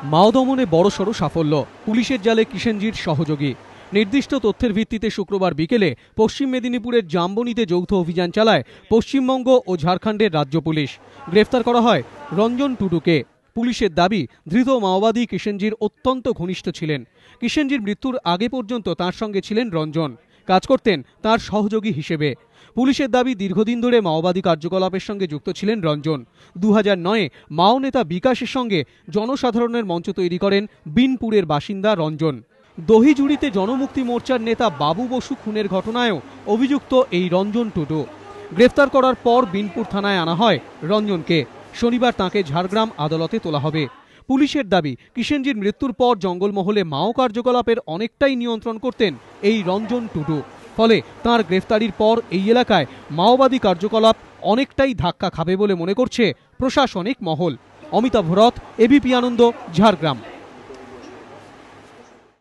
মাও দমনে বড়সড় সাফল্য, পুলিশের জালে কিষেনজির সহযোগী। নির্দিষ্ট তথ্যের ভিত্তিতে শুক্রবার বিকেলে পশ্চিম মেদিনীপুরের জামবনিতে যৌথ অভিযান চালায় পশ্চিমবঙ্গ ও ঝাড়খণ্ডের রাজ্য পুলিশ। গ্রেফতার করা হয় রঞ্জন টুডুকে। পুলিশের দাবি, ধৃত মাওবাদী কিষেনজির অত্যন্ত ঘনিষ্ঠ ছিলেন। কিষেনজির মৃত্যুর আগে পর্যন্ত তাঁর সঙ্গে ছিলেন রঞ্জন, কাজ করতেন তাঁর সহযোগী হিসেবে। পুলিশের দাবি, দীর্ঘদিন ধরে মাওবাদী কার্যকলাপের সঙ্গে যুক্ত ছিলেন রঞ্জন। 2009-এ মাও নেতা বিকাশের সঙ্গে জনসাধারণের মঞ্চ তৈরি করেন বিনপুরের বাসিন্দা রঞ্জন। দহিজুড়িতে জনমুক্তি মোর্চার নেতা বাবু বসু খুনের ঘটনায়ও অভিযুক্ত এই রঞ্জন টুডু। গ্রেফতার করার পর বিনপুর থানায় আনা হয় রঞ্জনকে। শনিবার তাঁকে ঝাড়গ্রাম আদালতে তোলা হবে। পুলিশের দাবি, কিষেনজির মৃত্যুর পর জঙ্গলমহলে মাও কার্যকলাপের অনেকটাই নিয়ন্ত্রণ করতেন এই রঞ্জন টুডু। ফলে তাঁর গ্রেফতারির পর এই এলাকায় মাওবাদী কার্যকলাপ অনেকটাই ধাক্কা খাবে বলে মনে করছে প্রশাসনিক মহল। অমিতাভ রথ, এবিপি আনন্দ, ঝাড়গ্রাম।